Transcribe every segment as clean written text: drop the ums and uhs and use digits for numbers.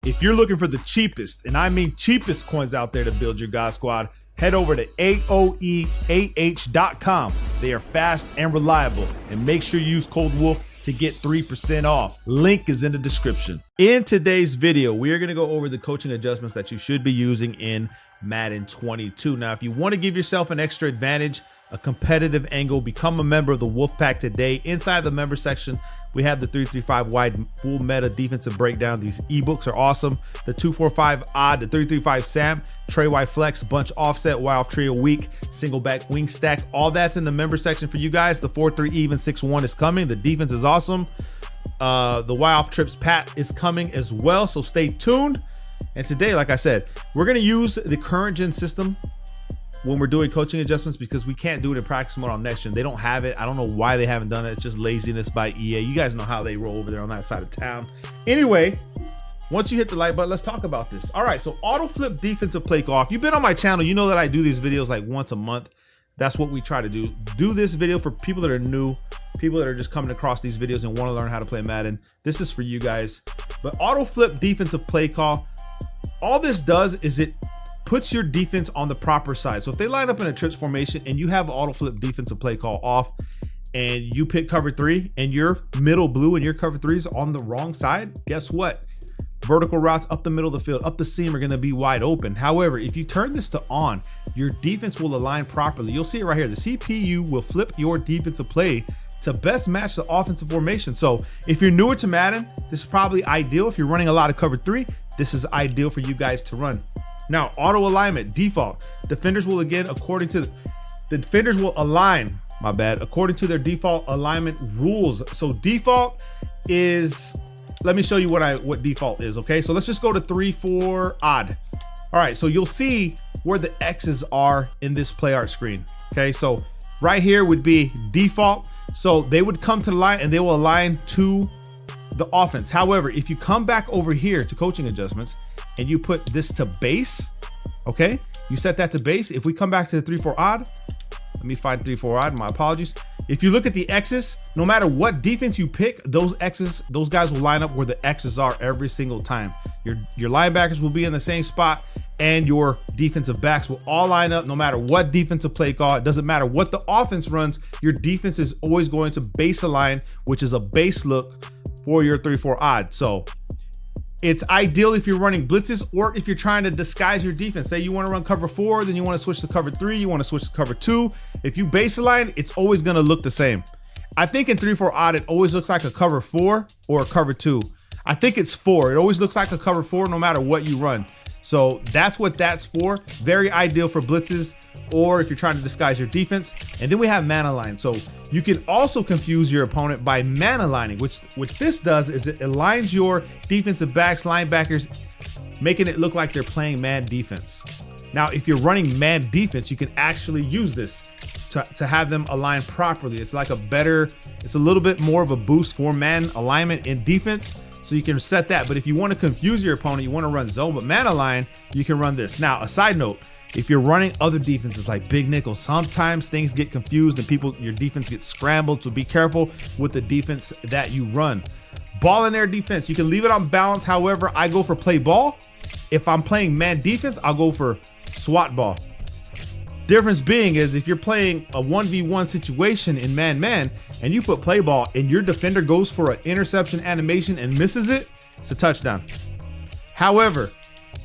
If you're looking for the cheapest, and I mean cheapest coins out there to build your God Squad, head over to AOEAH.com. They are fast and reliable, and make sure you use code WOLF to get 3% off. Link is in the description. In today's video, we are going to go over the coaching adjustments that you should be using in Madden 22. Now, if you want to give yourself an extra advantage, a competitive angle, become a member of the Wolfpack today. Inside the member section, we have the 335 wide full meta defensive breakdown. These ebooks are awesome. The 245 odd, the 335 Sam, Trey wide flex, bunch offset, Y off trio weak, single back wing stack. All that's in the member section for you guys. The 4-3 even 6-1 is coming. The defense is awesome. The Y off trips pat is coming as well. So stay tuned. And today, like I said, we're going to use the current gen system when we're doing coaching adjustments, because we can't do it in practice mode on next gen. They don't have it. I don't know why they haven't done it. It's just laziness by EA. You guys know how they roll over there on that side of town. Anyway, once you hit the like button, let's talk about this. All right, so Autoflip defensive play call. If you've been on my channel, you know that I do these videos like once a month. That's what we try to do. Do this video for people that are new, people that are just coming across these videos and want to learn how to play Madden. This is for you guys. But Autoflip defensive play call, all this does is it puts your defense on the proper side. So if they line up in a trips formation and you have auto flip defensive play call off and you pick cover 3 and your middle blue and your cover 3 is on the wrong side, guess what? Vertical routes up the middle of the field, up the seam are going to be wide open. However, if you turn this to on, your defense will align properly. You'll see it right here. The CPU will flip your defensive play to best match the offensive formation. So if you're newer to Madden, this is probably ideal. If you're running a lot of cover 3, this is ideal for you guys to run. Now, auto alignment default, defenders will align according to their default alignment rules. So default is, let me show you what default is. Okay, so let's just go to 3-4 odd. All right, so you'll see where the X's are in this play art screen. Okay, so right here would be default. So they would come to the line and they will align to the offense. However, if you come back over here to coaching adjustments and you put this to base, okay, you set that to base. If we come back to the 3-4 odd, let me find 3-4 odd, my apologies. If you look at the X's, no matter what defense you pick, those X's, those guys will line up where the X's are every single time. Your linebackers will be in the same spot and your defensive backs will all line up no matter what defensive play call. It doesn't matter what the offense runs, your defense is always going to base align, which is a base look for your 3-4 odd. So it's ideal if you're running blitzes or if you're trying to disguise your defense. Say you want to run cover 4, then you want to switch to cover 3, you want to switch to cover 2. If you baseline, it's always going to look the same. I think in 3-4 odd, it always looks like a cover 4 or a cover 2. I think it's 4. It always looks like a cover 4 no matter what you run. So that's what that's for. Very ideal for blitzes or if you're trying to disguise your defense. And then we have man align. So you can also confuse your opponent by man aligning, which what this does is it aligns your defensive backs, linebackers, making it look like they're playing man defense. Now, if you're running man defense, you can actually use this to have them align properly. It's like it's a little bit more of a boost for man alignment in defense. So you can set that. But if you want to confuse your opponent, you want to run zone, but man align, you can run this. Now, a side note, if you're running other defenses like big nickel, sometimes things get confused and your defense gets scrambled. So be careful with the defense that you run. Ball in air defense, you can leave it on balance. However, I go for play ball. If I'm playing man defense, I'll go for SWAT ball. Difference being is if you're playing a 1v1 situation in man-man and you put play ball and your defender goes for an interception animation and misses it, it's a touchdown. However,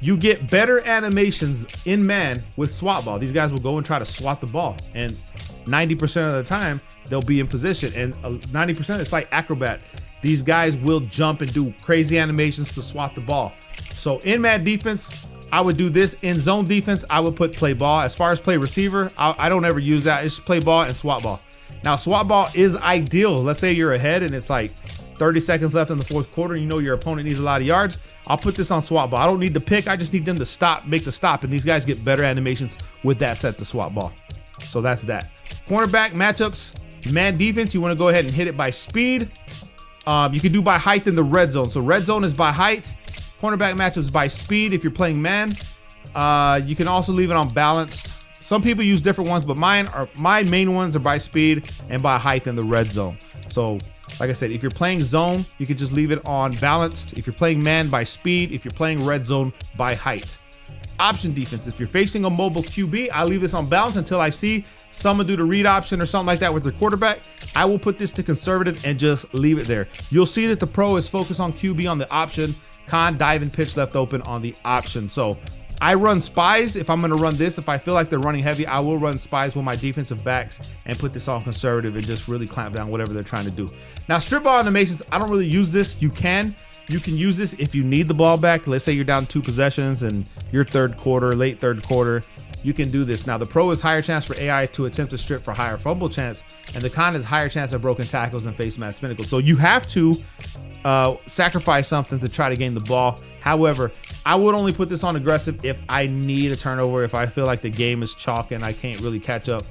you get better animations in man with SWAT ball. These guys will go and try to swat the ball, and 90% of the time they'll be in position, and 90% it's like acrobat. These guys will jump and do crazy animations to swat the ball. So in man defense, I would do this. In zone defense, I would put play ball. As far as play receiver, I don't ever use that. It's play ball and SWAT ball. Now, SWAT ball is ideal. Let's say you're ahead and it's like 30 seconds left in the fourth quarter. You know your opponent needs a lot of yards. I'll put this on SWAT ball. I don't need to pick. I just need them to stop, make the stop. And these guys get better animations with that set to SWAT ball. So that's that. Cornerback matchups, man defense, you want to go ahead and hit it by speed. You can do by height in the red zone. So red zone is by height. Cornerback matchups by speed if you're playing man. You can also leave it on balanced. some people use different ones, but my main ones are by speed and by height in the red zone. So like I said, if you're playing zone, you can just leave it on balanced. If you're playing man, by speed. If you're playing red zone, by height. Option defense, if you're facing a mobile QB, I leave this on balance until I see someone do the read option or something like that with their quarterback. I will put this to conservative and just leave it there. You'll see that the pro is focused on QB on the option, con, dive, and pitch left open on the option. So I run spies if I'm going to run this. If I feel like they're running heavy, I will run spies with my defensive backs and put this on conservative and just really clamp down whatever they're trying to do. Now, strip ball animations, I don't really use this. You can use this if you need the ball back. Let's say you're down 2 possessions and your third quarter, late third quarter, you can do this. Now, the pro is higher chance for AI to attempt to strip for higher fumble chance, and the con is higher chance of broken tackles and face mask pinnacles. So you have to sacrifice something to try to gain the ball. However, I would only put this on aggressive if I need a turnover, if I feel like the game is chalk and I can't really catch up.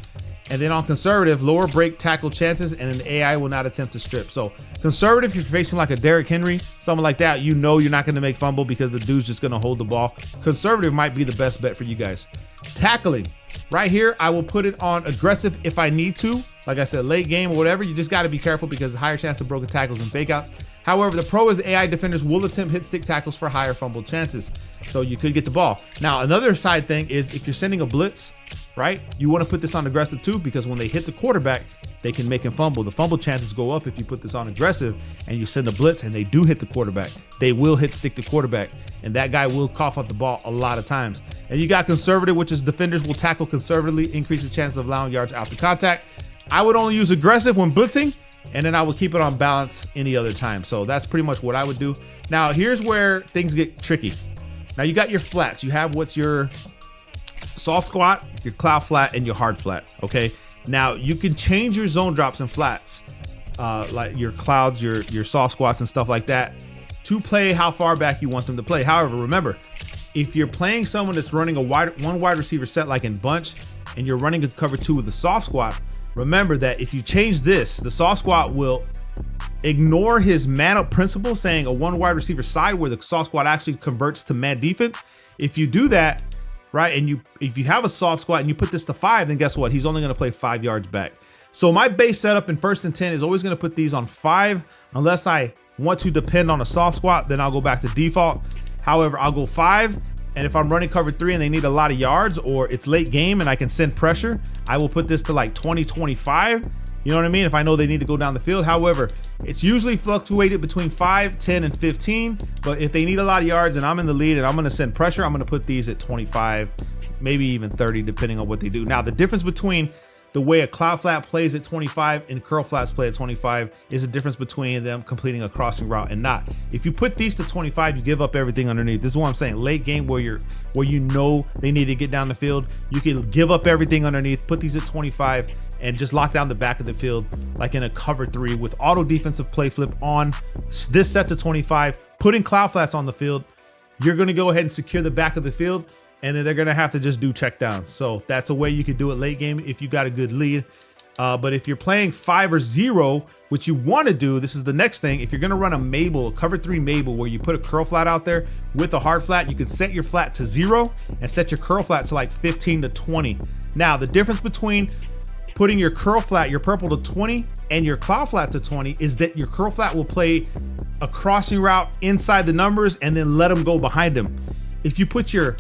And then on conservative, lower break tackle chances, and an AI will not attempt to strip. So conservative, if you're facing like a Derrick Henry, someone like that, you know you're not going to make fumble because the dude's just going to hold the ball. Conservative might be the best bet for you guys. Tackling, right here, I will put it on aggressive if I need to. Like I said, late game or whatever, you just got to be careful because higher chance of broken tackles and fake outs. However, the pro is AI defenders will attempt hit stick tackles for higher fumble chances. So you could get the ball. Now, another side thing is if you're sending a blitz, right, you want to put this on aggressive too, because when they hit the quarterback, they can make him fumble. The fumble chances go up if you put this on aggressive and you send a blitz and they do hit the quarterback. They will hit stick the quarterback, and that guy will cough up the ball a lot of times. And you got conservative, which is defenders will tackle conservatively, increase the chances of allowing yards after contact. I would only use aggressive when blitzing, and then I would keep it on balance any other time. So that's pretty much what I would do. Now, here's where things get tricky. Now, you got your flats. You have what's your soft squat, your cloud flat, and your hard flat, okay? Now, you can change your zone drops and flats, like your clouds, your soft squats and stuff like that, to play how far back you want them to play. However, remember, if you're playing someone that's running one wide receiver set like in bunch, and you're running a cover 2 with the soft squat, remember that if you change this, the soft squat will ignore his man up principle, saying a 1 wide receiver side where the soft squat actually converts to man defense. If you do that, right, and if you have a soft squat and you put this to 5, then guess what? He's only going to play 5 yards back. So my base setup in 1st and 10 is always going to put these on 5, unless I want to depend on a soft squat, then I'll go back to default. However, I'll go 5, and if I'm running cover 3 and they need a lot of yards, or it's late game and I can send pressure, I will put this to like 20, 25. You know what I mean? If I know they need to go down the field. However, it's usually fluctuated between 5, 10, and 15. But if they need a lot of yards and I'm in the lead and I'm going to send pressure, I'm going to put these at 25, maybe even 30, depending on what they do. Now, the difference between the way a cloud flat plays at 25 and curl flats play at 25 is the difference between them completing a crossing route and not. If you put these to 25, you give up everything underneath. This is what I'm saying. Late game where you know they need to get down the field, you can give up everything underneath, put these at 25, and just lock down the back of the field like in a cover 3 with auto defensive play flip on this set to 25, putting cloud flats on the field. You're going to go ahead and secure the back of the field, and then they're going to have to just do check downs. So that's a way you could do it late game if you got a good lead. But if you're playing 5 or 0, what you want to do, this is the next thing. If you're going to run a Mabel, a cover 3 Mabel, where you put a curl flat out there with a hard flat, you can set your flat to 0 and set your curl flat to like 15 to 20. Now, the difference between putting your curl flat, your purple, to 20 and your cloud flat to 20 is that your curl flat will play a crossing route inside the numbers and then let them go behind him. If you put your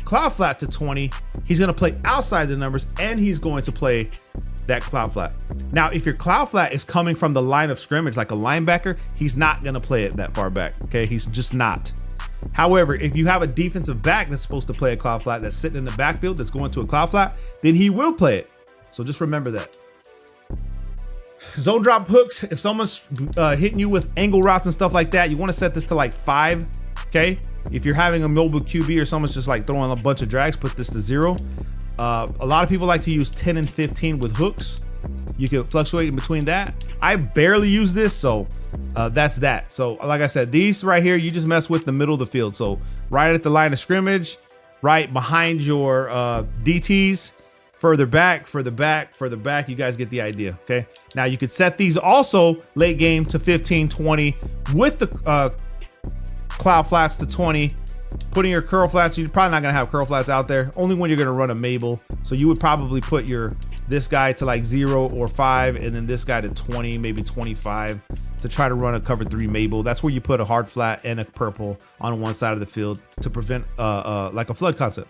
cloud flat to 20, he's going to play outside the numbers and he's going to play that cloud flat. Now, if your cloud flat is coming from the line of scrimmage like a linebacker, he's not going to play it that far back. Okay, he's just not. However, if you have a defensive back that's supposed to play a cloud flat that's sitting in the backfield that's going to a cloud flat, then he will play it. So just remember that. Zone drop hooks, if someone's hitting you with angle routes and stuff like that, you want to set this to like 5. Okay, if you're having a mobile QB or someone's just like throwing a bunch of drags, put this to 0. A lot of people like to use 10 and 15 with hooks. You can fluctuate in between that. I barely use this, so that's that. So like I said, these right here, you just mess with the middle of the field. So right at the line of scrimmage, right behind your DTs, further back, further back, further back. You guys get the idea. Okay, now you could set these also late game to 15, 20 with the cloud flats to 20 putting your curl flats, you're probably not gonna have curl flats out there, only when you're gonna run a Mabel. So you would probably put this guy to like 0 or 5, and then this guy to 20, maybe 25, to try to run a cover 3 Mabel. That's where you put a hard flat and a purple on one side of the field to prevent like a flood concept.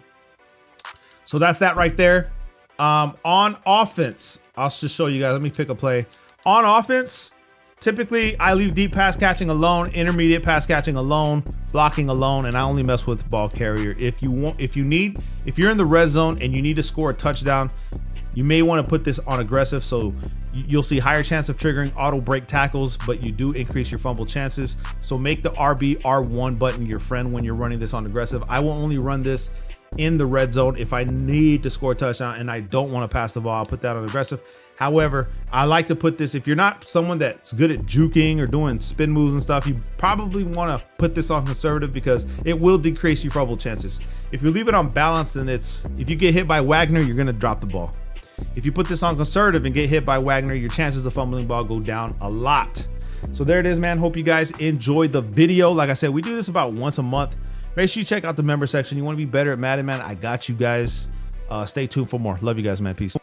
So that's that right there. On offense, I'll just show you guys. Let me pick a play. On offense, typically I leave deep pass catching alone, intermediate pass catching alone, blocking alone, and I only mess with ball carrier. If you're in the red zone and you need to score a touchdown, you may want to put this on aggressive, so you'll see higher chance of triggering auto break tackles, but you do increase your fumble chances. So make the R1 button your friend when you're running this on aggressive. I will only run this in the red zone if I need to score a touchdown and I don't want to pass the ball. I'll put that on aggressive. However, I like to put this, if you're not someone that's good at juking or doing spin moves and stuff, you probably want to put this on conservative because it will decrease your fumble chances. If you leave it on balance, then if you get hit by Wagner, you're going to drop the ball. If you put this on conservative and get hit by Wagner, your chances of fumbling ball go down a lot. So there it is, man. Hope you guys enjoyed the video. Like I said, we do this about once a month. Make sure you check out the member section. You want to be better at Madden, man, I got you guys. Stay tuned for more. Love you guys, man. Peace.